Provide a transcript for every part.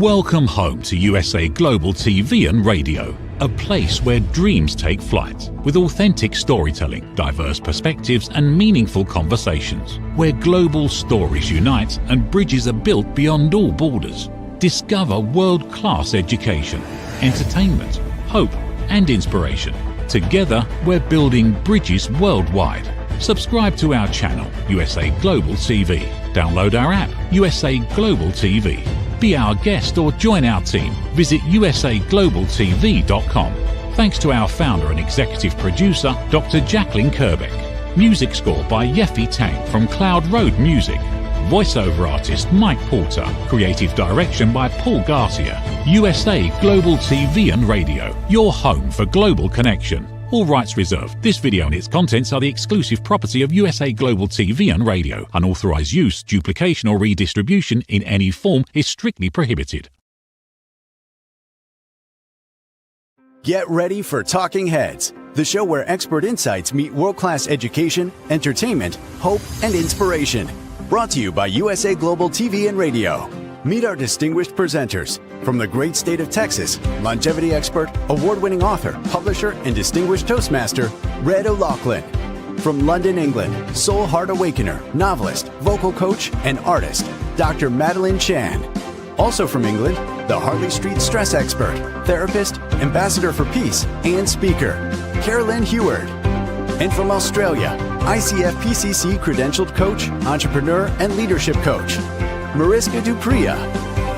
Welcome home to USA Global TV and Radio, a place where dreams take flight, with authentic storytelling, diverse perspectives and meaningful conversations, where global stories unite and bridges are built beyond all borders. Discover world-class education, entertainment, hope and inspiration. Together, we're building bridges worldwide. Subscribe to our channel, USA Global TV. Download our app, USA Global TV. Be our guest or join our team. Visit usaglobaltv.com. Thanks to our founder and executive producer, Dr. Jacqueline Kerbeck. Music score by Yeffy Tang from Cloud Road Music. Voiceover artist Mike Porter. Creative direction by Paul Garcia. USA Global TV and Radio, your home for global connection. All rights reserved. This video and its contents are the exclusive property of USA Global TV and Radio. Unauthorized use, duplication or redistribution in any form is strictly prohibited. Get ready for Talking Heads, the show where expert insights meet world-class education, entertainment, hope, and inspiration. Brought to you by USA Global TV and Radio. Meet our distinguished presenters. From the great state of Texas, longevity expert, award-winning author, publisher, and distinguished Toastmaster, red.olaughlin. From London, England, soul heart awakener, novelist, vocal coach, and artist, Dr. Madeline Chan. Also from England, the Harley Street stress expert, therapist, ambassador for peace, and speaker, Carolyn Heward. And from Australia, ICF PCC credentialed coach, entrepreneur, and leadership coach, Mariska Dupria.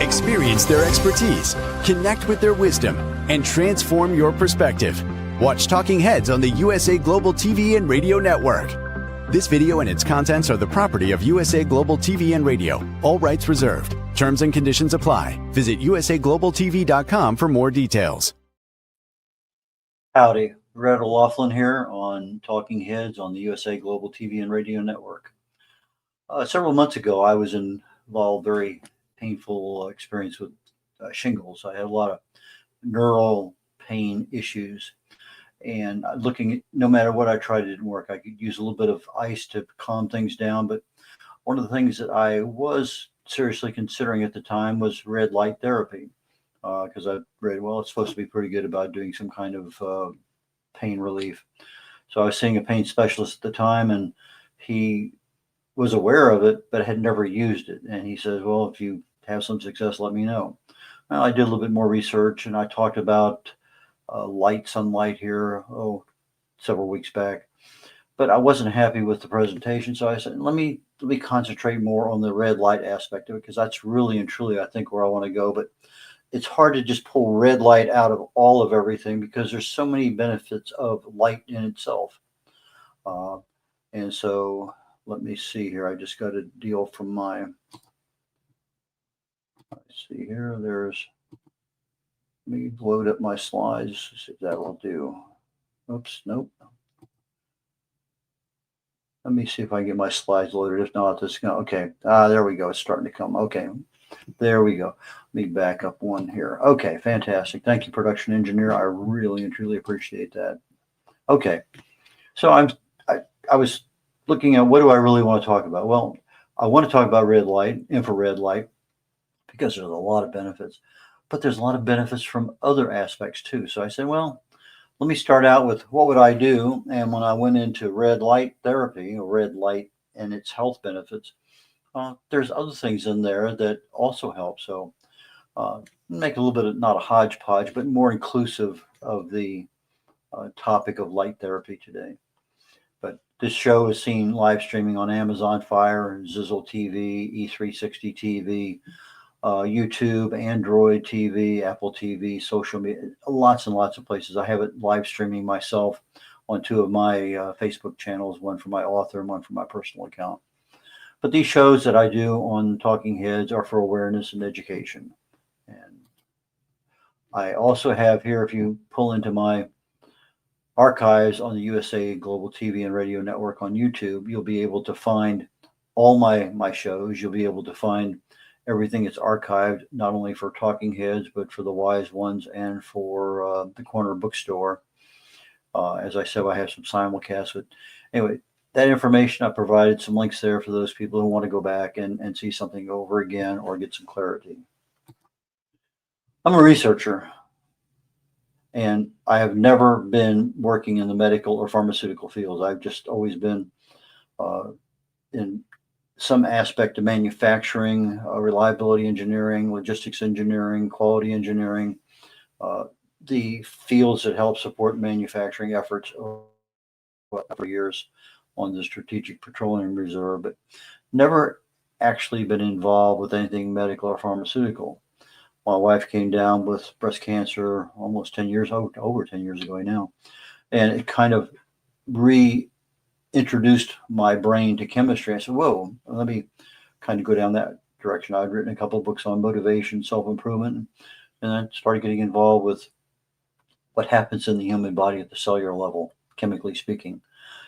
Experience their expertise, connect with their wisdom, and transform your perspective. Watch Talking Heads on the USA Global TV and Radio Network. This video and its contents are the property of USA Global TV and Radio. All rights reserved. Terms and conditions apply. Visit usaglobaltv.com for more details. Howdy, red.olaughlin here on Talking Heads on the USA Global TV and Radio Network. Several months ago, I was involved very painful experience with shingles. I had a lot of neural pain issues, and looking at, no matter what I tried, it didn't work. I could use a little bit of ice to calm things down, but one of the things that I was seriously considering at the time was red light therapy, because I read, well, it's supposed to be pretty good about doing some kind of pain relief. So I was seeing a pain specialist at the time, and he was aware of it, but had never used it. And he says, well, if you have some success, let me know. Well, I did a little bit more research, and I talked about sunlight here, several weeks back, but I wasn't happy with the presentation. So I said, let me concentrate more on the red light aspect of it, because that's really and truly, I think, where I want to go. But it's hard to just pull red light out of all of everything, because there's so many benefits of light in itself. And so let me see here. I just got a deal from my, let's see here. Let me load up my slides. See if that will do. Oops, nope. Let me see if I can get my slides loaded. If not, this is going to, okay. There we go. It's starting to come. Okay. There we go. Let me back up one here. Okay, fantastic. Thank you, production engineer. I really and truly appreciate that. Okay. So I was looking at, what do I really want to talk about? Well, I want to talk about red light, infrared light, because there's a lot of benefits, but there's a lot of benefits from other aspects too. So I said, well, let me start out with what would I do? And when I went into red light therapy, or red light and its health benefits, there's other things in there that also help. So make a little bit of, not a hodgepodge, but more inclusive of the topic of light therapy today. But this show is seen live streaming on Amazon Fire, Zizzle TV, E360 TV, YouTube, Android TV, Apple TV, social media, lots and lots of places. I have it live streaming myself on two of my Facebook channels, one for my author and one for my personal account. But these shows that I do on Talking Heads are for awareness and education. And I also have here, if you pull into my archives on the USA Global TV and Radio Network on YouTube, you'll be able to find all my shows. You'll be able to find everything that's archived, not only for Talking Heads, but for the Wise Ones and for the Corner Bookstore. As I said, I have some simulcasts. But anyway, that information, I provided some links there for those people who want to go back and see something over again or get some clarity. I'm a researcher, and I have never been working in the medical or pharmaceutical fields. I've just always been in some aspect of manufacturing, reliability engineering, logistics engineering, quality engineering, uh, the fields that help support manufacturing efforts for years on the Strategic Petroleum Reserve, but never actually been involved with anything medical or pharmaceutical. My wife came down with breast cancer almost 10 years, over 10 years ago now, and it kind of reintroduced my brain to chemistry. I said, whoa, let me kind of go down that direction. I'd written a couple of books on motivation, self-improvement, and I started getting involved with what happens in the human body at the cellular level, chemically speaking.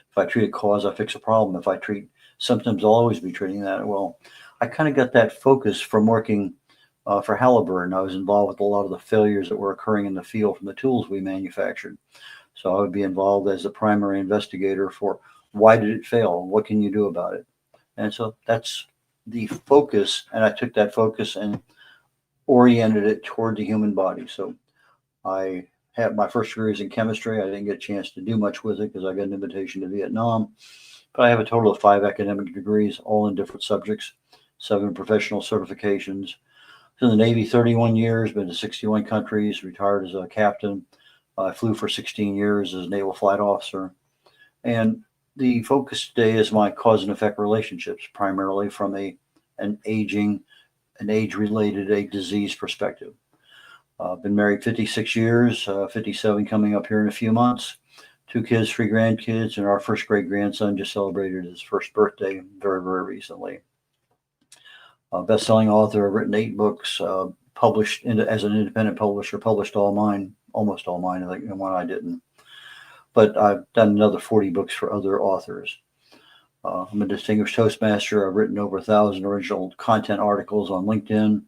If I treat a cause, I fix a problem. If I treat symptoms, I'll always be treating that. Well, I kind of got that focus from working for Halliburton. I was involved with a lot of the failures that were occurring in the field from the tools we manufactured. So I would be involved as the primary investigator for why did it fail? What can you do about it? And so that's the focus. And I took that focus and oriented it toward the human body. So I had my first degree is in chemistry. I didn't get a chance to do much with it because I got an invitation to Vietnam. But I have a total of 5 academic degrees, all in different subjects, 7 professional certifications. In the Navy, 31 years, been to 61 countries, retired as a captain. I flew for 16 years as a naval flight officer. And the focus today is my cause and effect relationships, primarily from an age-related, a disease perspective. I've been married 56 years, 57 coming up here in a few months. 2 kids, 3 grandkids, and our first great grandson just celebrated his first birthday very, very recently. Best-selling author. I've written 8 books, published as an independent publisher, published almost all mine, I think, and one I didn't. But I've done another 40 books for other authors. I'm a distinguished Toastmaster. I've written over 1,000 original content articles on LinkedIn.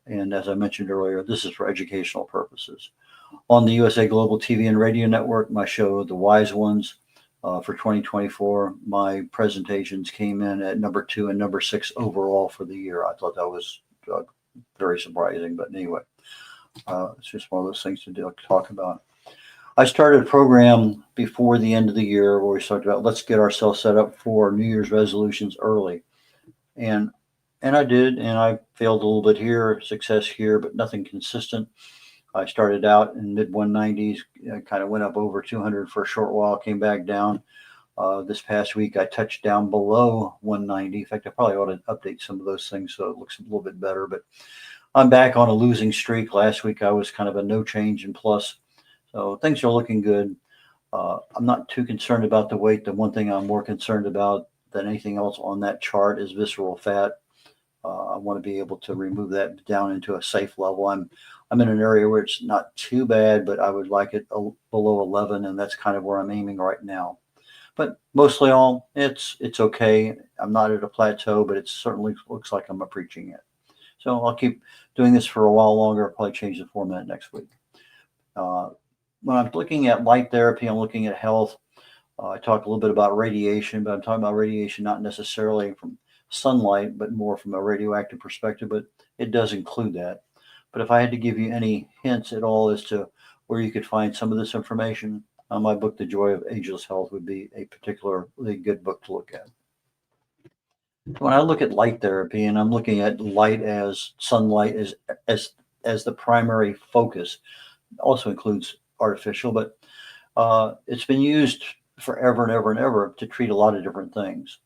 And as I mentioned earlier, this is for educational purposes. On the USA Global TV and Radio Network, my show, The Wise Ones, for 2024, my presentations came in at number 2 and number 6 overall for the year. I thought that was very surprising, but anyway, it's just one of those things to talk about. I started a program before the end of the year where we talked about let's get ourselves set up for New Year's resolutions early, and I did, and I failed a little bit here, success here, but nothing consistent. I started out in mid 190s, kind of went up over 200 for a short while, came back down. This past week, I touched down below 190. In fact, I probably ought to update some of those things so it looks a little bit better. But I'm back on a losing streak. Last week, I was kind of a no change and plus. So things are looking good. I'm not too concerned about the weight. The one thing I'm more concerned about than anything else on that chart is visceral fat. I want to be able to remove that down into a safe level. I'm in an area where it's not too bad, but I would like it below 11, and that's kind of where I'm aiming right now. But mostly all, it's okay. I'm not at a plateau, but it certainly looks like I'm preaching it. So I'll keep doing this for a while longer. I'll probably change the format next week. When I'm looking at light therapy, I'm looking at health. I talk a little bit about radiation, but I'm talking about radiation not necessarily from sunlight, but more from a radioactive perspective, but it does include that. But if I had to give you any hints at all as to where you could find some of this information, my book, The Joy of Ageless Health, would be a particularly good book to look at. When I look at light therapy, and I'm looking at light as sunlight as the primary focus, also includes artificial, but it's been used forever and ever and ever to treat a lot of different things.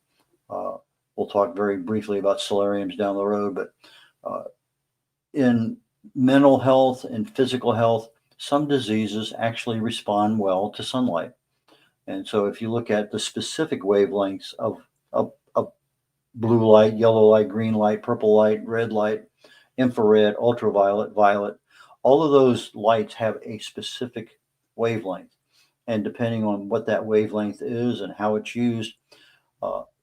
We'll talk very briefly about solariums down the road, but in mental health and physical health, some diseases actually respond well to sunlight. And so if you look at the specific wavelengths of blue light, yellow light, green light, purple light, red light, infrared, ultraviolet, violet, all of those lights have a specific wavelength. And depending on what that wavelength is and how it's used,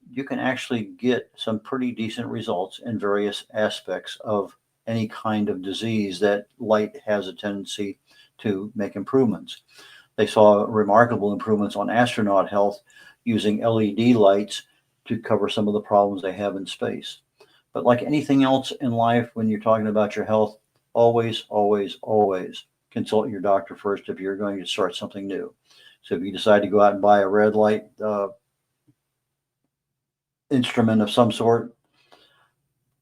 you can actually get some pretty decent results in various aspects of any kind of disease that light has a tendency to make improvements. They saw remarkable improvements on astronaut health using LED lights to cover some of the problems they have in space. But like anything else in life, when you're talking about your health, always, always, always consult your doctor first if you're going to start something new. So if you decide to go out and buy a red light instrument of some sort,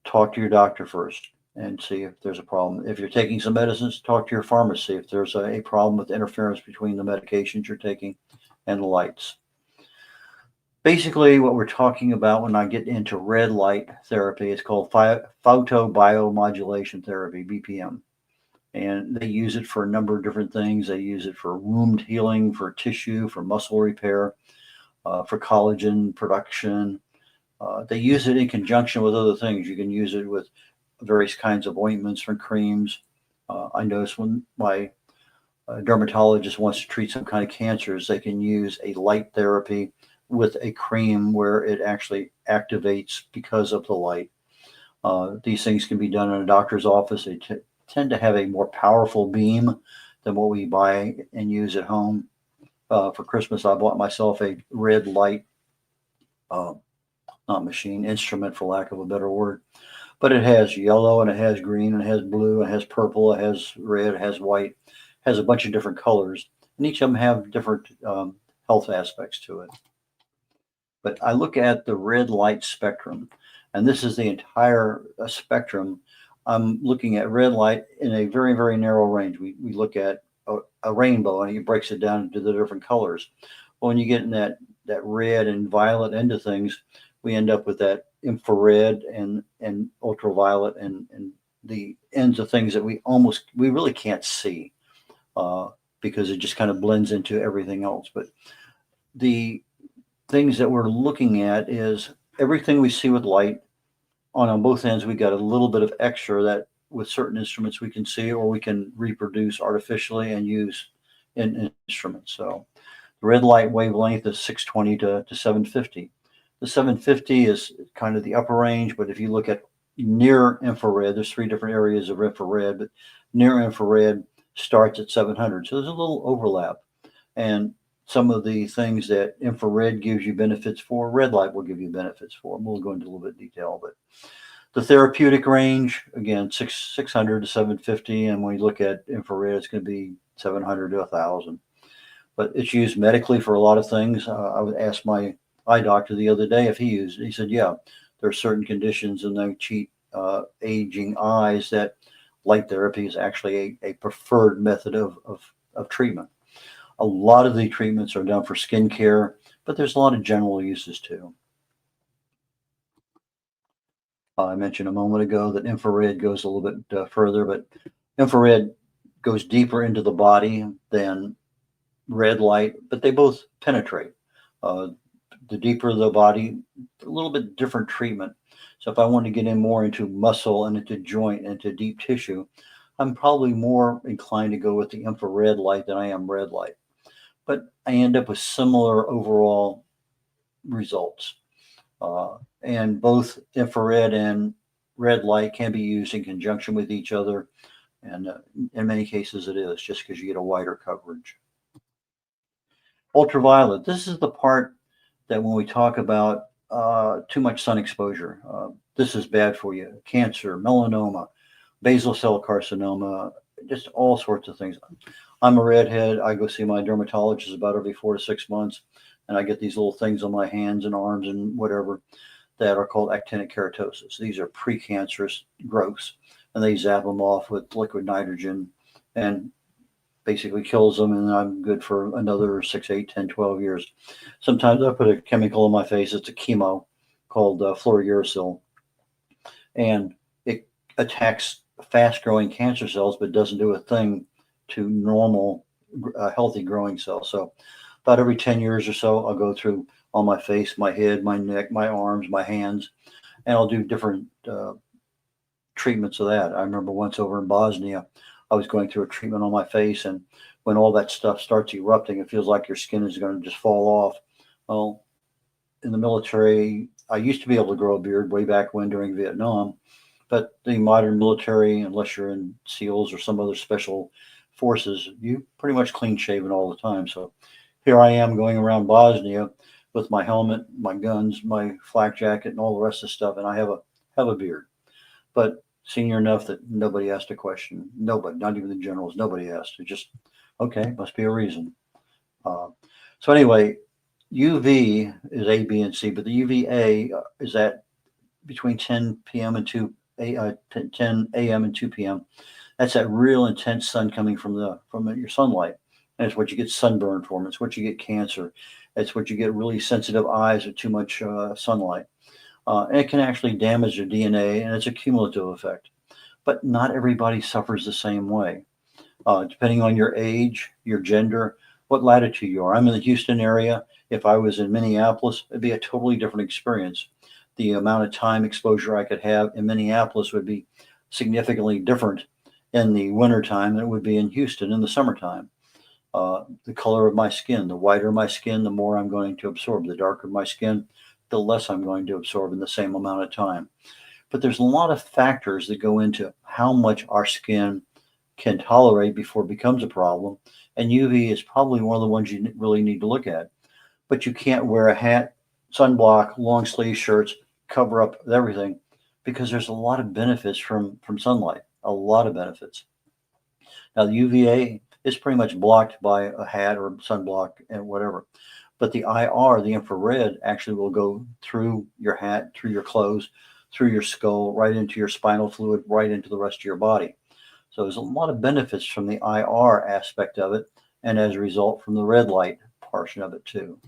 talk to your doctor first and see if there's a problem. If you're taking some medicines, talk to your pharmacy if there's a problem with interference between the medications you're taking and the lights. Basically, what we're talking about when I get into red light therapy, it's called photobiomodulation therapy, BPM. And they use it for a number of different things. They use it for wound healing, for tissue, for muscle repair, for collagen production. They use it in conjunction with other things. You can use it with various kinds of ointments and creams. I notice when my dermatologist wants to treat some kind of cancers, they can use a light therapy with a cream where it actually activates because of the light. These things can be done in a doctor's office. They tend to have a more powerful beam than what we buy and use at home. For Christmas, I bought myself a red light, not machine, instrument for lack of a better word. But it has yellow and it has green and it has blue and it has purple, it has red, it has white, it has a bunch of different colors. And each of them have different health aspects to it. But I look at the red light spectrum, and this is the entire spectrum. I'm looking at red light in a very, very narrow range. We look at a rainbow, and it breaks it down into the different colors. Well, when you get in that red and violet end of things, we end up with that infrared and ultraviolet and the ends of things that we really can't see because it just kind of blends into everything else. But the things that we're looking at is everything we see with light. On both ends, we got a little bit of extra that with certain instruments we can see, or we can reproduce artificially and use in instruments. So the red light wavelength is 620 to 750. The 750 is kind of the upper range, but if you look at near infrared, there's 3 different areas of infrared, but near infrared starts at 700. So there's a little overlap. And some of the things that infrared gives you benefits for, red light will give you benefits for. And we'll go into a little bit of detail, but the therapeutic range, again, 600 to 750. And when you look at infrared, it's going to be 700 to 1,000. But it's used medically for a lot of things. I would ask my eye doctor the other day if he used it. He said, yeah, there are certain conditions in the cheat aging eyes that light therapy is actually a preferred method of treatment. A lot of the treatments are done for skin care, but there's a lot of general uses too. I mentioned a moment ago that infrared goes a little bit further, but infrared goes deeper into the body than red light, but they both penetrate. The deeper the body, a little bit different treatment. So if I want to get in more into muscle and into joint and into deep tissue, I'm probably more inclined to go with the infrared light than I am red light. But I end up with similar overall results. And both infrared and red light can be used in conjunction with each other. And in many cases it is, just because you get a wider coverage. Ultraviolet, this is the part that when we talk about too much sun exposure, this is bad for you. Cancer, melanoma, basal cell carcinoma, just all sorts of things. I'm a redhead. I go see my dermatologist about every 4 to 6 months, and I get these little things on my hands and arms and whatever that are called actinic keratosis. These are precancerous growths, and they zap them off with liquid nitrogen and basically kills them, and I'm good for another 6, 8, 10, 12 years. Sometimes I put a chemical in my face. It's a chemo called fluorouracil, and it attacks fast-growing cancer cells, but doesn't do a thing to normal, healthy growing cells. So about every 10 years or so, I'll go through on my face, my head, my neck, my arms, my hands, and I'll do different treatments of that. I remember once over in Bosnia, I was going through a treatment on my face, and when all that stuff starts erupting, it feels like your skin is going to just fall off. Well, in the military, I used to be able to grow a beard way back when during Vietnam, but the modern military, unless you're in SEALs or some other special forces, you pretty much clean shaven all the time. So here I am going around Bosnia with my helmet, my guns, my flak jacket, and all the rest of the stuff, and I have a beard. But senior enough that nobody asked a question. Nobody, not even the generals, nobody asked. It just, okay, must be a reason. So anyway, UV is A, B, and C, but the UVA is at between 10 p.m. and 10 a.m. and 2 p.m. That's that real intense sun coming from your sunlight. And it's what you get sunburn from. It's what you get cancer. It's what you get really sensitive eyes with too much sunlight. And it can actually damage your DNA, and it's a cumulative effect. But not everybody suffers the same way. Depending on your age, your gender, what latitude you are. I'm in the Houston area. If I was in Minneapolis, it'd be a totally different experience. The amount of time exposure I could have in Minneapolis would be significantly different in the wintertime than it would be in Houston in the summertime. The color of my skin, the whiter my skin, the more I'm going to absorb. The darker my skin, the less I'm going to absorb in the same amount of time. But there's a lot of factors that go into how much our skin can tolerate before it becomes a problem. And UV is probably one of the ones you really need to look at. But you can't wear a hat, sunblock, long sleeve shirts, cover up everything, because there's a lot of benefits from sunlight, a lot of benefits. Now, the UVA is pretty much blocked by a hat or sunblock and whatever. But the IR, the infrared, actually will go through your hat, through your clothes, through your skull, right into your spinal fluid, right into the rest of your body. So there's a lot of benefits from the IR aspect of it, and as a result from the red light portion of it too.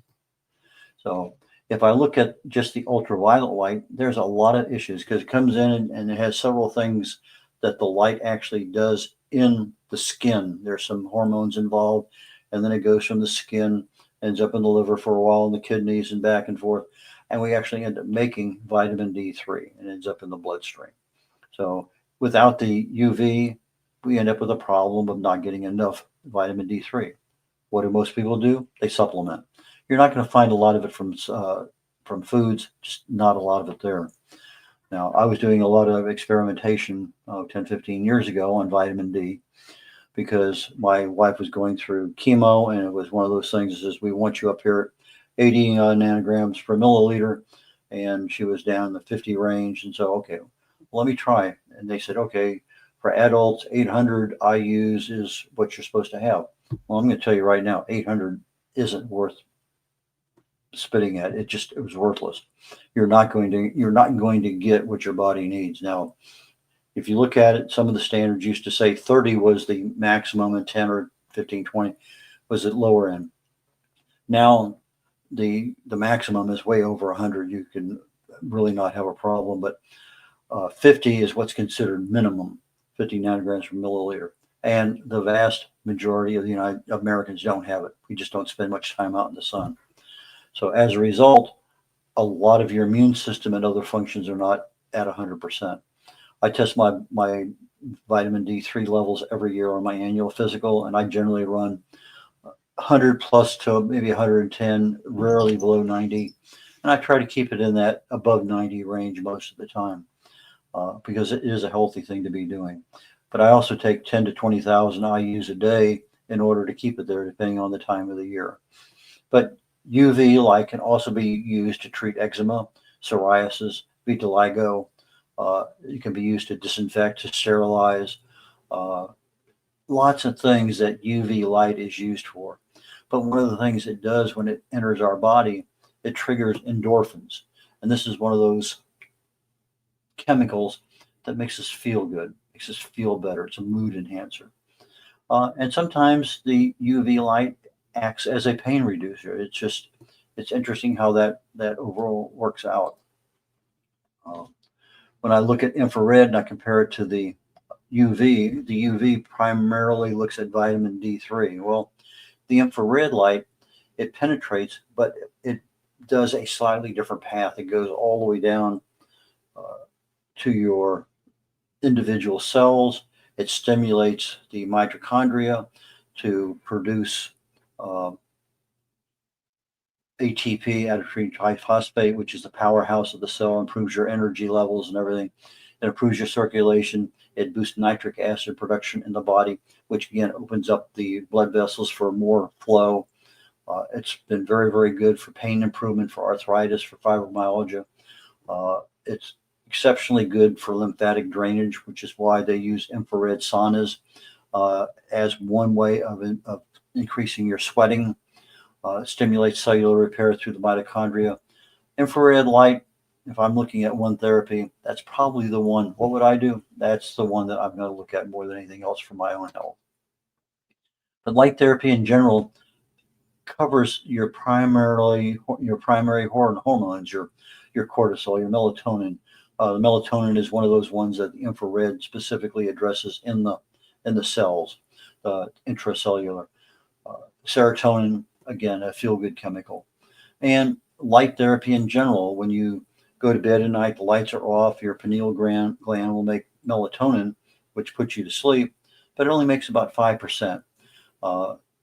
So if I look at just the ultraviolet light, there's a lot of issues because it comes in and it has several things that the light actually does in the skin. There's some hormones involved, and then it goes from the skin, ends up in the liver for a while, in the kidneys, and back and forth. And we actually end up making vitamin D3 and ends up in the bloodstream. So without the UV, we end up with a problem of not getting enough vitamin D3. What do most people do? They supplement. You're not going to find a lot of it from foods, just not a lot of it there. Now, I was doing a lot of experimentation 10, 15 years ago on vitamin D because my wife was going through chemo, and it was one of those things that says, we want you up here at 80 nanograms per milliliter, and she was down in the 50 range. And so, okay, let me try. And they said, okay, for adults, 800 IUs is what you're supposed to have. Well, I'm going to tell you right now, 800 isn't worth spitting at. It was worthless. You're not going to get what your body needs. Now, if you look at it, some of the standards used to say 30 was the maximum and 10 or 15, 20 was at lower end. Now the maximum is way over 100. You can really not have a problem, but 50 is what's considered minimum, 50 nanograms per milliliter. And the vast majority of the Americans don't have it. We just don't spend much time out in the sun. So as a result, a lot of your immune system and other functions are not at 100%. I test my vitamin D3 levels every year on my annual physical, and I generally run 100 plus to maybe 110, rarely below 90. And I try to keep it in that above 90 range most of the time because it is a healthy thing to be doing. But I also take 10 to 20,000 IUs a day in order to keep it there, depending on the time of the year. But UV light can also be used to treat eczema, psoriasis, vitiligo. It can be used to disinfect, to sterilize, lots of things that UV light is used for. But one of the things it does when it enters our body, it triggers endorphins. And this is one of those chemicals that makes us feel good, makes us feel better. It's a mood enhancer. And sometimes the UV light acts as a pain reducer. It's interesting how that overall works out. When I look at infrared and I compare it to the UV primarily looks at vitamin D3. Well, the infrared light, it penetrates, but it does a slightly different path. It goes all the way down to your individual cells. It stimulates the mitochondria to produce ATP, adipoprotein triphosphate, which is the powerhouse of the cell, improves your energy levels and everything. It improves your circulation. It boosts nitric acid production in the body, which again opens up the blood vessels for more flow. It's been very, very good for pain improvement, for arthritis, for fibromyalgia. It's exceptionally good for lymphatic drainage, which is why they use infrared saunas as one way of increasing your sweating. Stimulates cellular repair through the mitochondria. Infrared light, if I'm looking at one therapy, that's probably the one. What would I do? That's the one that I'm going to look at more than anything else for my own health. But light therapy in general covers your primary hormones, your cortisol, your melatonin. The melatonin is one of those ones that the infrared specifically addresses in the cells, intracellular. Serotonin, again, a feel-good chemical. And light therapy in general, when you go to bed at night, the lights are off, your pineal gland will make melatonin, which puts you to sleep, but it only makes about 5%.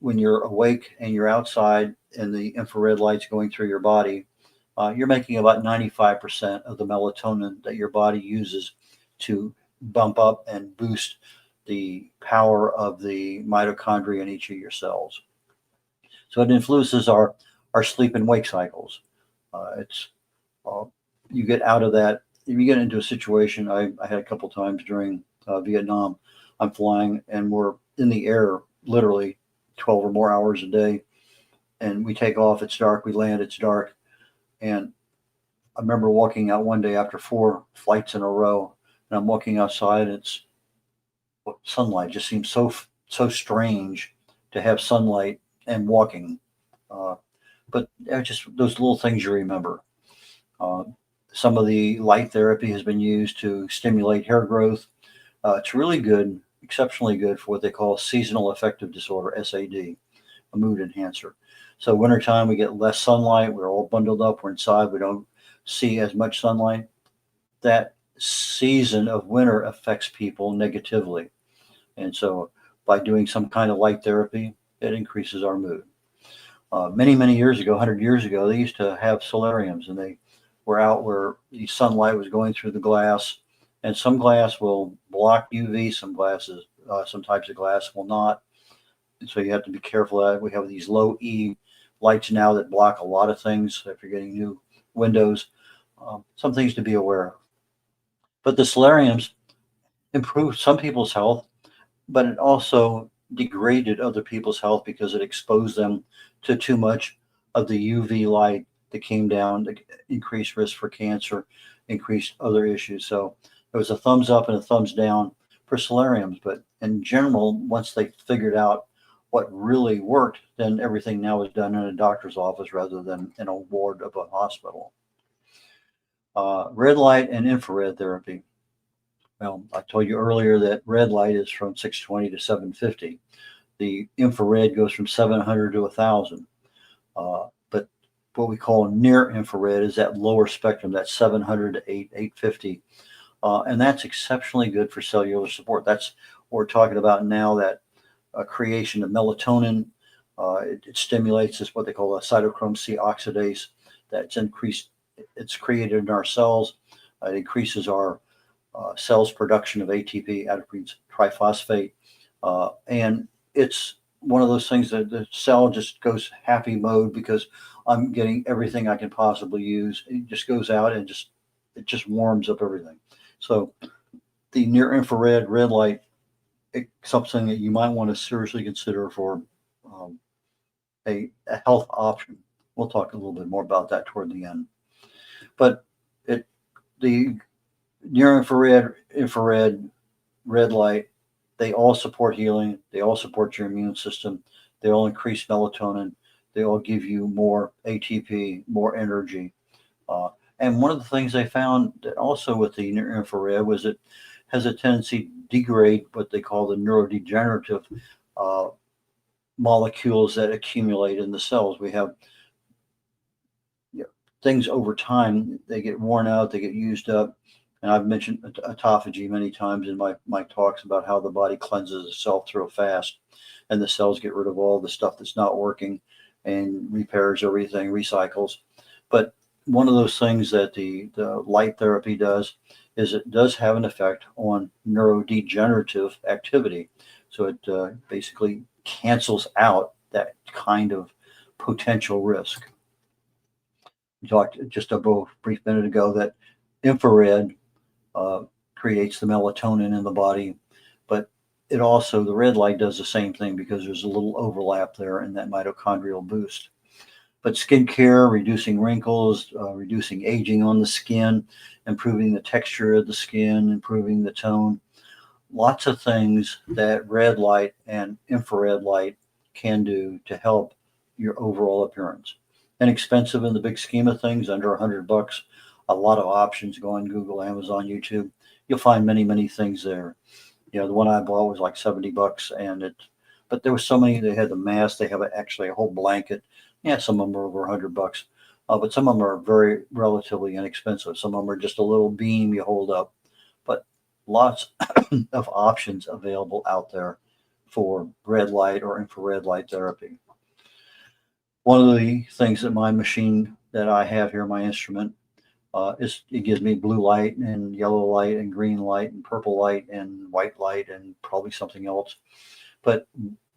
When you're awake and you're outside and the infrared light's going through your body, you're making about 95% of the melatonin that your body uses to bump up and boost the power of the mitochondria in each of your cells. So it influences our sleep and wake cycles. You get out of that. If you get into a situation, I had a couple times during Vietnam, I'm flying and we're in the air literally 12 or more hours a day. And we take off, it's dark, we land, it's dark. And I remember walking out one day after 4 flights in a row, and I'm walking outside, and sunlight just seems so strange to have sunlight and walking. But just those little things you remember. Some of the light therapy has been used to stimulate hair growth. It's really good, exceptionally good for what they call seasonal affective disorder, SAD, a mood enhancer. So wintertime, we get less sunlight. We're all bundled up. We're inside. We don't see as much sunlight. That season of winter affects people negatively. And so by doing some kind of light therapy, it increases our mood. Many, many years ago, 100 years ago, they used to have solariums, and they were out where the sunlight was going through the glass. And some glass will block UV, some types of glass will not. And so you have to be careful of that. We have these low E lights now that block a lot of things. If you're getting new windows, some things to be aware of. But the solariums improved some people's health, but it also degraded other people's health because it exposed them to too much of the UV light that came down, to increased risk for cancer, increased other issues. So there was a thumbs up and a thumbs down for solariums. But in general, once they figured out what really worked, then everything now is done in a doctor's office rather than in a ward of a hospital. Red light and infrared therapy. Well, I told you earlier that red light is from 620 to 750. The infrared goes from 700 to 1,000. But what we call near infrared is that lower spectrum, that 700 to 850. And that's exceptionally good for cellular support. That's what we're talking about now, that creation of melatonin. It stimulates this, what they call a cytochrome C oxidase. That's increased. It's created in our cells. It increases our cells' production of ATP, adenosine triphosphate. And it's one of those things that the cell just goes happy mode because I'm getting everything I can possibly use. It just goes out and it just warms up everything. So the near infrared red light, it's something that you might want to seriously consider for a health option. We'll talk a little bit more about that toward the end. But the near infrared, red light, they all support healing. They all support your immune system. They all increase melatonin. They all give you more ATP, more energy. And one of the things they found that also with the near infrared was it has a tendency to degrade what they call the neurodegenerative molecules that accumulate in the cells. We have things over time, they get worn out, they get used up. And I've mentioned autophagy many times in my talks about how the body cleanses itself real fast and the cells get rid of all the stuff that's not working and repairs everything, recycles. But one of those things that the light therapy does is it does have an effect on neurodegenerative activity. So it basically cancels out that kind of potential risk. We talked just a brief minute ago that infrared creates the melatonin in the body. But it also, the red light does the same thing because there's a little overlap there in that mitochondrial boost. But skincare, reducing wrinkles, reducing aging on the skin, improving the texture of the skin, improving the tone. Lots of things that red light and infrared light can do to help your overall appearance. Inexpensive in the big scheme of things, under $100. A lot of options. Go on Google, Amazon, YouTube. You'll find many, many things there. You know, the one I bought was like $70, but there was so many. They had the mask. They have actually a whole blanket. Yeah, some of them are over $100, but some of them are very relatively inexpensive. Some of them are just a little beam you hold up, but lots of options available out there for red light or infrared light therapy. One of the things that my machine that I have here, my instrument, is it gives me blue light and yellow light and green light and purple light and white light and probably something else. But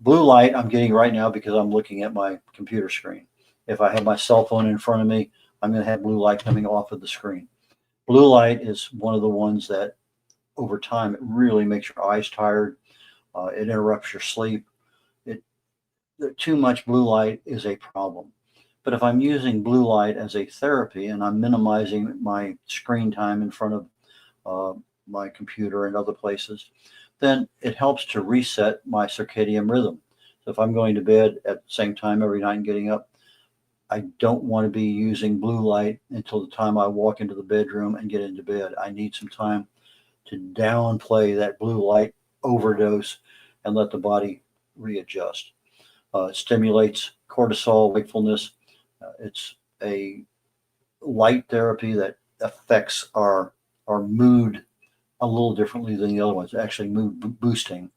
blue light I'm getting right now because I'm looking at my computer screen. If I have my cell phone in front of me, I'm going to have blue light coming off of the screen. Blue light is one of the ones that over time, it really makes your eyes tired. It interrupts your sleep. Too much blue light is a problem. But if I'm using blue light as a therapy and I'm minimizing my screen time in front of my computer and other places, then it helps to reset my circadian rhythm. So if I'm going to bed at the same time every night and getting up, I don't want to be using blue light until the time I walk into the bedroom and get into bed. I need some time to downplay that blue light overdose and let the body readjust. It stimulates cortisol, wakefulness. It's a light therapy that affects our mood a little differently than the other ones, actually mood boosting.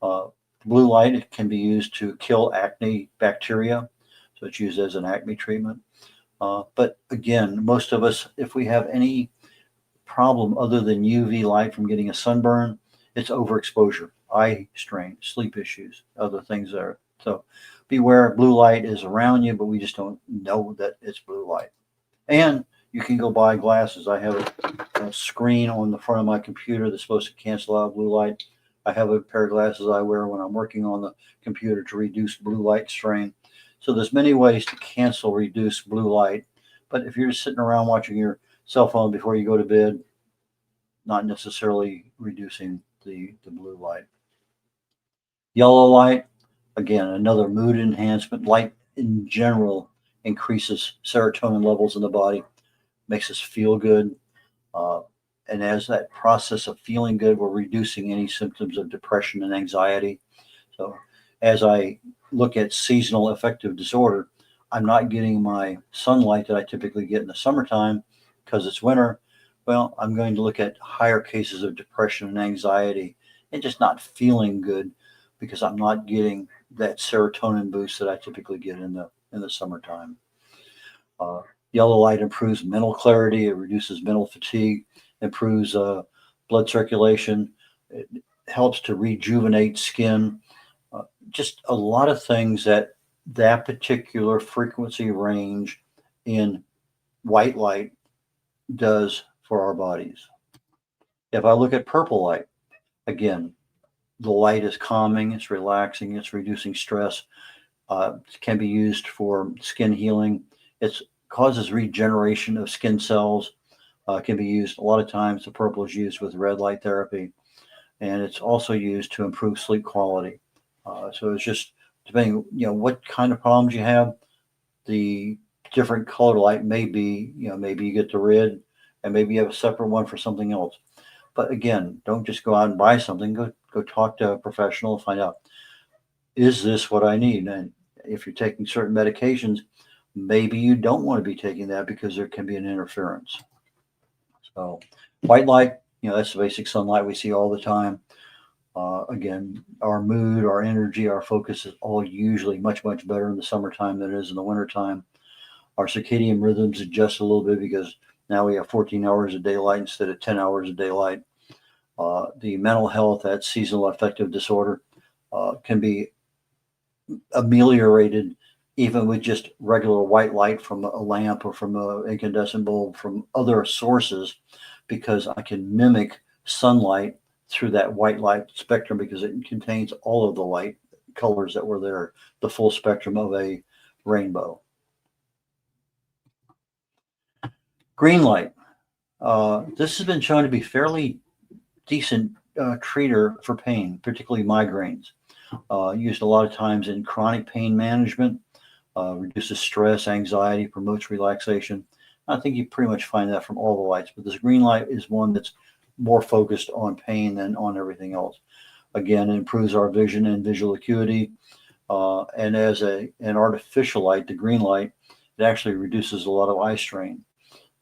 Blue light can be used to kill acne bacteria, so it's used as an acne treatment. But again, most of us, if we have any problem other than UV light from getting a sunburn, it's overexposure, eye strain, sleep issues, other things there. So beware, blue light is around you, but we just don't know that it's blue light. And you can go buy glasses. I have a screen on the front of my computer that's supposed to cancel out blue light. I have a pair of glasses I wear when I'm working on the computer to reduce blue light strain. So there's many ways to cancel, reduce blue light. But if you're just sitting around watching your cell phone before you go to bed, not necessarily reducing the blue light. Yellow light, again, another mood enhancement. Light in general increases serotonin levels in the body, makes us feel good. And as that process of feeling good, we're reducing any symptoms of depression and anxiety. So as I look at seasonal affective disorder, I'm not getting my sunlight that I typically get in the summertime because it's winter. Well, I'm going to look at higher cases of depression and anxiety and just not feeling good because I'm not getting that serotonin boost that I typically get in the summertime. Yellow light improves mental clarity. It reduces mental fatigue, improves blood circulation. It helps to rejuvenate skin. Just a lot of things that particular frequency range in white light does for our bodies. If I look at purple light, again, the light is calming, it's relaxing, it's reducing stress. It can be used for skin healing. It causes regeneration of skin cells. It can be used a lot of times. The purple is used with red light therapy, and it's also used to improve sleep quality. So it's just depending, what kind of problems you have. The different color light may be, maybe you get the red, and maybe you have a separate one for something else. But again, don't just go out and buy something. Go talk to a professional, find out, is this what I need? And if you're taking certain medications, maybe you don't want to be taking that because there can be an interference. So white light, that's the basic sunlight we see all the time. Again, our mood, our energy, our focus is all usually much, much better in the summertime than it is in the wintertime. Our circadian rhythms adjust a little bit because now we have 14 hours of daylight instead of 10 hours of daylight. The mental health, that seasonal affective disorder, can be ameliorated even with just regular white light from a lamp or from an incandescent bulb, from other sources, because I can mimic sunlight through that white light spectrum because it contains all of the light colors that were there, the full spectrum of a rainbow. Green light. This has been shown to be fairly decent treater for pain, particularly migraines. Used a lot of times in chronic pain management, reduces stress, anxiety, promotes relaxation. I think you pretty much find that from all the lights, but this green light is one that's more focused on pain than on everything else. Again, it improves our vision and visual acuity. And as an artificial light, the green light, it actually reduces a lot of eye strain.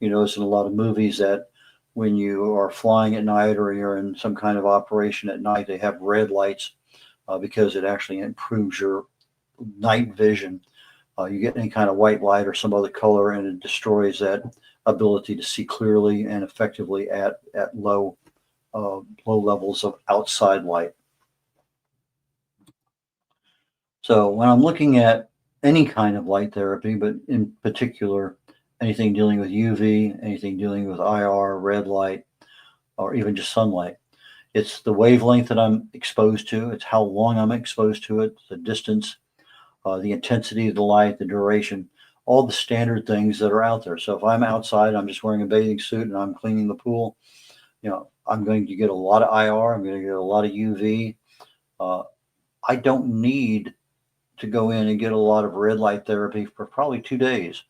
You notice in a lot of movies that when you are flying at night or you're in some kind of operation at night, they have red lights because it actually improves your night vision. You get any kind of white light or some other color, and it destroys that ability to see clearly and effectively at low levels of outside light. So when I'm looking at any kind of light therapy, but in particular, anything dealing with UV, anything dealing with IR, red light, or even just sunlight, it's the wavelength that I'm exposed to. It's how long I'm exposed to it, the distance, the intensity of the light, the duration, all the standard things that are out there. So if I'm outside, I'm just wearing a bathing suit and I'm cleaning the pool, I'm going to get a lot of IR. I'm going to get a lot of UV. I don't need to go in and get a lot of red light therapy for probably 2 days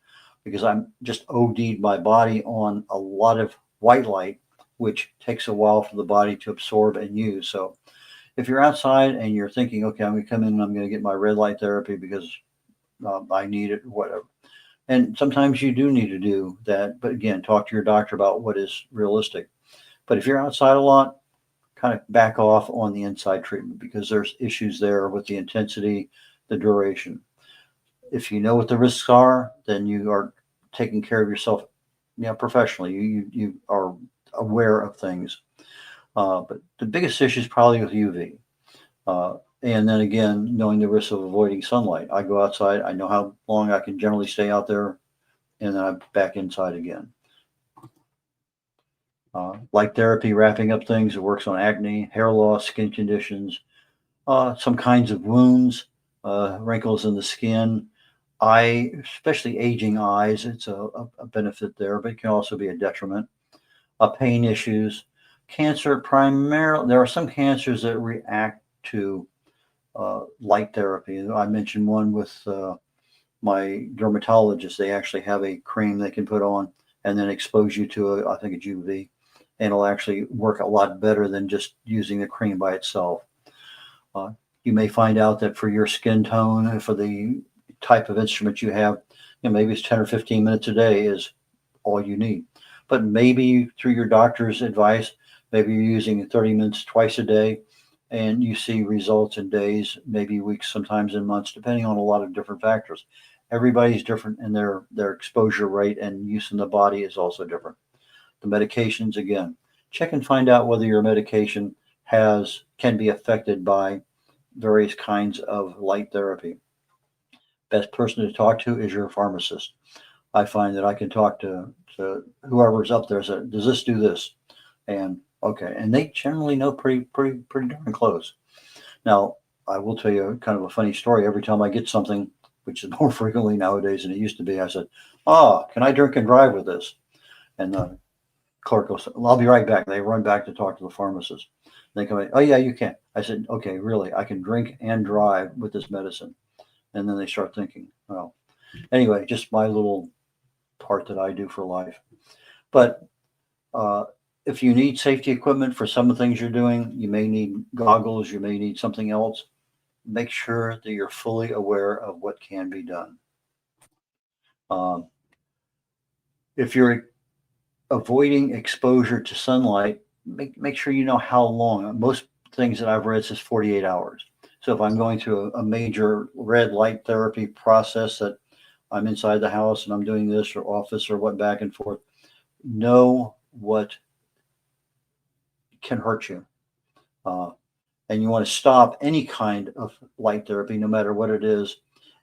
because I'm just OD'd my body on a lot of white light, which takes a while for the body to absorb and use. So if you're outside and you're thinking, okay, I'm going to come in and I'm going to get my red light therapy because I need it, whatever. And sometimes you do need to do that. But again, talk to your doctor about what is realistic. But if you're outside a lot, kind of back off on the inside treatment because there's issues there with the intensity, the duration. If you know what the risks are, then you are taking care of yourself, professionally. You are aware of things. But the biggest issue is probably with UV. And then again, knowing the risks of avoiding sunlight. I go outside, I know how long I can generally stay out there, and then I'm back inside again. Light therapy, wrapping up things, it works on acne, hair loss, skin conditions, some kinds of wounds, wrinkles in the skin, eye, especially aging eyes. It's a benefit there, but it can also be a detriment. Pain issues, cancer primarily. There are some cancers that react to light therapy. I mentioned one with my dermatologist. They actually have a cream they can put on and then expose you to, I think it's UV, and it'll actually work a lot better than just using the cream by itself. You may find out that for your skin tone and for the type of instrument you have, maybe it's 10 or 15 minutes a day is all you need. But maybe through your doctor's advice, maybe you're using 30 minutes twice a day and you see results in days, maybe weeks, sometimes in months, depending on a lot of different factors. Everybody's different and their exposure rate and use in the body is also different. The medications, again, check and find out whether your medication can be affected by various kinds of light therapy. Best person to talk to is your pharmacist. I find that I can talk to whoever's up there and say, does this do this? And okay, and they generally know pretty darn close. Now, I will tell you kind of a funny story. Every time I get something, which is more frequently nowadays than it used to be, I said, can I drink and drive with this? And the clerk will say, well, I'll be right back. They run back to talk to the pharmacist. They come in, oh yeah, you can. I said, okay, really, I can drink and drive with this medicine. And then they start thinking, well, anyway, just my little part that I do for life. But if you need safety equipment for some of the things you're doing, you may need goggles, you may need something else. Make sure that you're fully aware of what can be done. If you're avoiding exposure to sunlight, make sure you know how long. Most things that I've read says 48 hours. So if I'm going through a major red light therapy process that I'm inside the house and I'm doing this or office or what back and forth, know what can hurt you. And you want to stop any kind of light therapy, no matter what it is.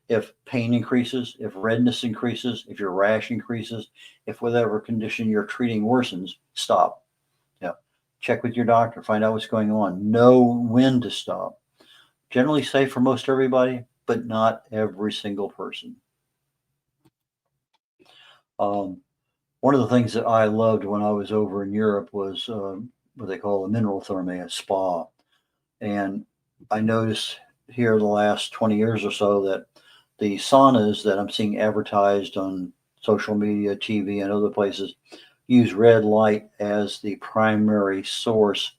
If pain increases, if redness increases, if your rash increases, if whatever condition you're treating worsens, stop. check with your doctor, find out what's going on, know when to stop. Generally safe for most everybody, but not every single person. One of the things that I loved when I was over in Europe was what they call a mineral therapy, a spa. And I noticed here the last 20 years or so that the saunas that I'm seeing advertised on social media, TV, and other places use red light as the primary source.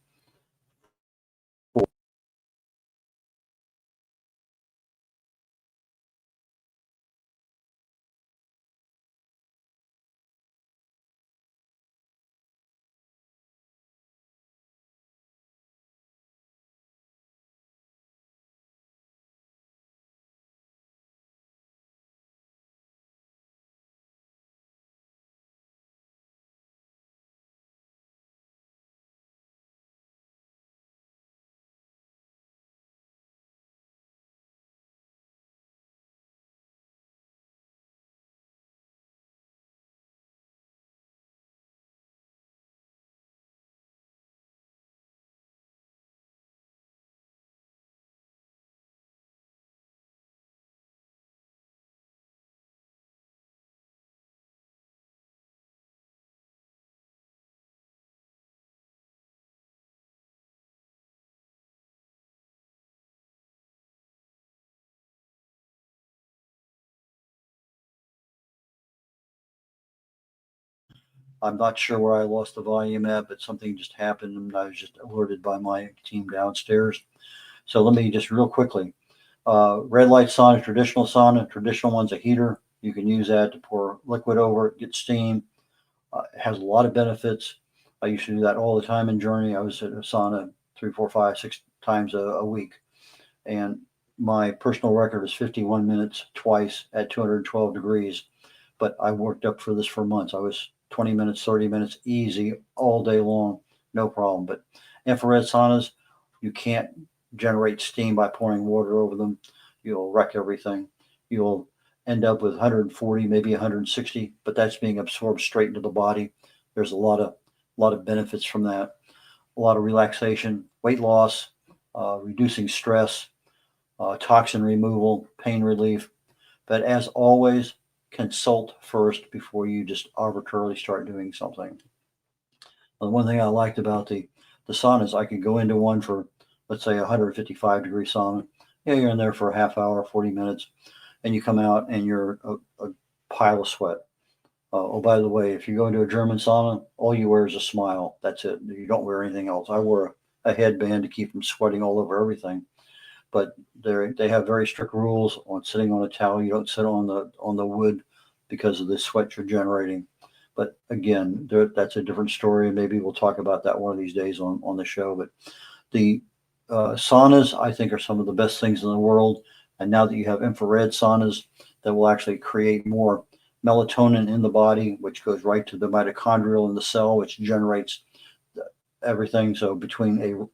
I'm not sure where I lost the volume at, but something just happened and I was just alerted by my team downstairs. So let me just real quickly. Red light sauna, traditional one's a heater. You can use that to pour liquid over it, get steam. It has a lot of benefits. I used to do that all the time in Germany. I was at a sauna 3, 4, 5, 6 times a week. And my personal record is 51 minutes twice at 212 degrees. But I worked up for this for months. I was 20 minutes, 30 minutes, easy all day long, no problem. But infrared saunas, you can't generate steam by pouring water over them. You'll wreck everything. You'll end up with 140, maybe 160, but that's being absorbed straight into the body. There's a lot of benefits from that. A lot of relaxation, weight loss, reducing stress, toxin removal, pain relief. But as always, consult first before you just arbitrarily start doing something. The one thing I liked about the saunas, I could go into one for, let's say, 155-degree sauna. Yeah, you're in there for a half hour, 40 minutes, and you come out and you're a pile of sweat. Oh, by the way, if you go into a German sauna, all you wear is a smile. That's it. You don't wear anything else. I wore a headband to keep from sweating all over everything. But they have very strict rules on sitting on a towel. You don't sit on the wood because of the sweat you're generating. But again, that's a different story. Maybe we'll talk about that one of these days on the show. But the saunas, I think, are some of the best things in the world. And now that you have infrared saunas that will actually create more melatonin in the body, which goes right to the mitochondrial in the cell, which generates everything. So between an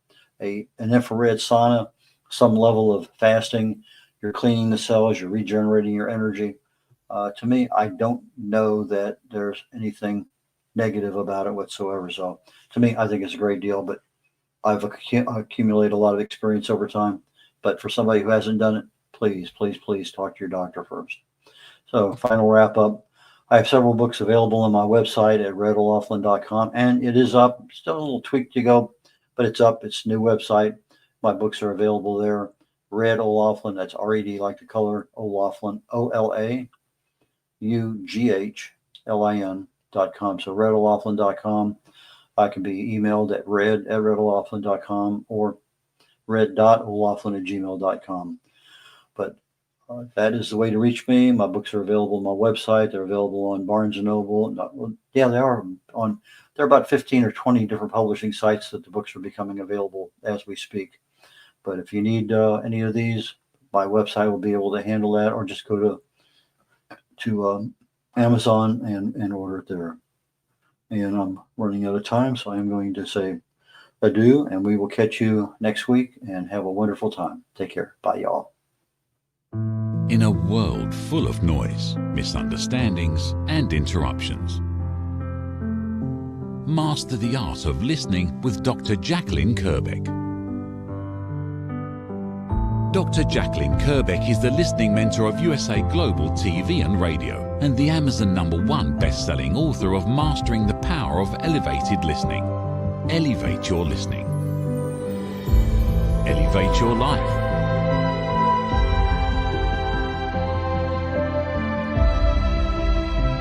infrared sauna, some level of fasting, you're cleaning the cells, you're regenerating your energy. To me, I don't know that there's anything negative about it whatsoever. So to me, I think it's a great deal, but I've accumulated a lot of experience over time. But for somebody who hasn't done it, please, please, please talk to your doctor first. So final wrap up. I have several books available on my website at red.olaughlin.com, and it is up. Still a little tweak to go, but it's up. It's a new website. My books are available there. Red O'Laughlin, that's R-E-D like the color, O'Laughlin, OLAUGHLIN.com. So red.olaughlin.com. I can be emailed at red@red.olaughlin.com or red.olaughlin@gmail.com. But that is the way to reach me. My books are available on my website. They're available on Barnes & Noble. Yeah, they are on. There are about 15 or 20 different publishing sites that the books are becoming available as we speak. But if you need any of these, my website will be able to handle that, or just go to Amazon and order it there. And I'm running out of time, so I'm going to say adieu, and we will catch you next week, and have a wonderful time. Take care. Bye, y'all. In a world full of noise, misunderstandings, and interruptions, Master the Art of Listening with Dr. Jacqueline Kerbeck. Dr. Jacqueline Kerbeck is the listening mentor of USA Global TV and Radio and the Amazon #1 best-selling author of Mastering the Power of Elevated Listening. Elevate your listening. Elevate your life.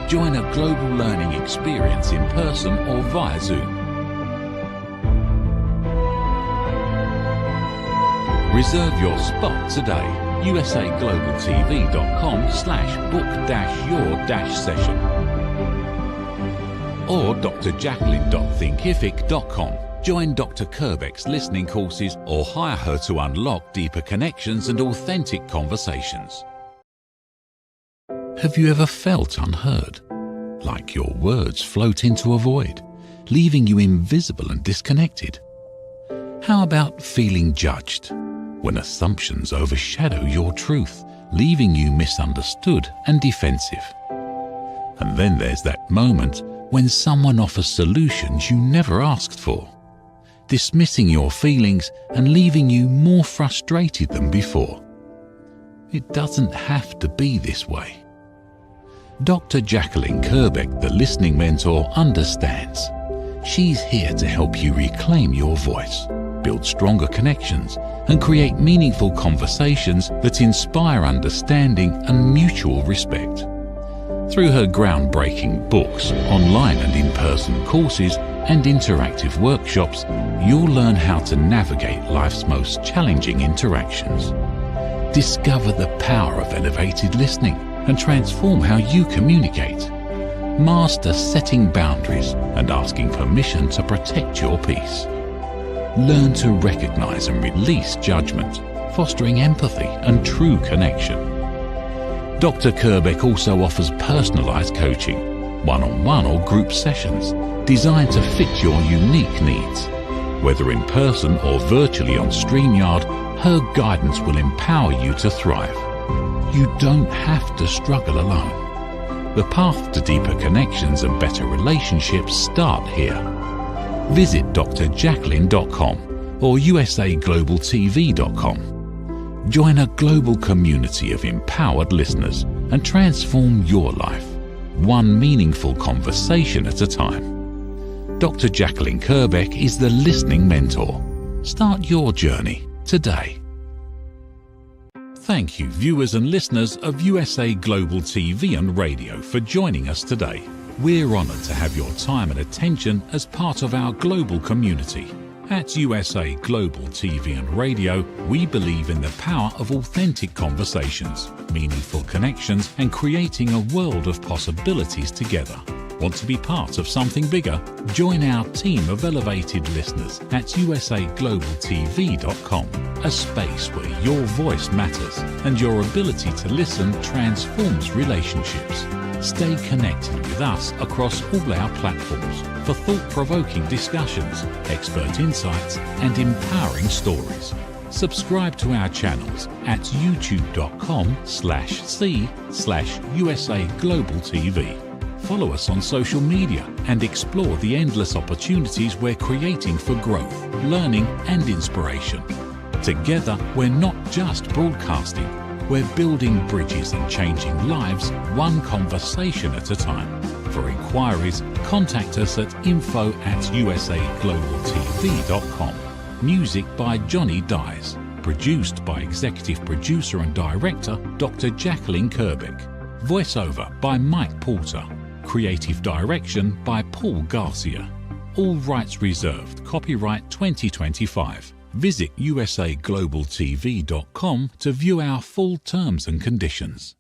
Join a global learning experience in person or via Zoom. Reserve your spot today. usaglobaltv.com/book-your-session or drjacqueline.thinkific.com. Join Dr. Kerbeck's listening courses or hire her to unlock deeper connections and authentic conversations. Have you ever felt unheard? Like your words float into a void, leaving you invisible and disconnected? How about feeling judged, when assumptions overshadow your truth, leaving you misunderstood and defensive? And then there's that moment when someone offers solutions you never asked for, dismissing your feelings and leaving you more frustrated than before. It doesn't have to be this way. Dr. Jacqueline Kerbeck, the listening mentor, understands. She's here to help you reclaim your voice, build stronger connections, and create meaningful conversations that inspire understanding and mutual respect. Through her groundbreaking books, online and in-person courses, and interactive workshops, you'll learn how to navigate life's most challenging interactions. Discover the power of elevated listening and transform how you communicate. Master setting boundaries and asking permission to protect your peace. Learn to recognize and release judgment, fostering empathy and true connection. Dr. Kerbeck also offers personalized coaching, one-on-one or group sessions designed to fit your unique needs. Whether in person or virtually on StreamYard, her guidance will empower you to thrive. You don't have to struggle alone. The path to deeper connections and better relationships start here. Visit drjacqueline.com or usaglobaltv.com. Join a global community of empowered listeners and transform your life, one meaningful conversation at a time. Dr. Jacqueline Kerbeck is the listening mentor. Start your journey today. Thank you, viewers and listeners of USA Global TV and Radio, for joining us today. We're honored to have your time and attention as part of our global community. At USA Global TV and Radio, we believe in the power of authentic conversations, meaningful connections, and creating a world of possibilities together. Want to be part of something bigger? Join our team of elevated listeners at usaglobaltv.com, a space where your voice matters and your ability to listen transforms relationships. Stay connected with us across all our platforms for thought-provoking discussions, expert insights, and empowering stories. Subscribe to our channels at youtube.com/c/usaglobaltv. Follow us on social media and explore the endless opportunities we're creating for growth, learning, and inspiration. Together, we're not just broadcasting, we're building bridges and changing lives one conversation at a time. For inquiries, contact us at info@usaglobaltv.com. Music by Johnny Dies. Produced by Executive Producer and Director Dr. Jacqueline Kerbeck. Voiceover by Mike Porter. Creative direction by Paul Garcia. All rights reserved. Copyright 2025. Visit usaglobaltv.com to view our full terms and conditions.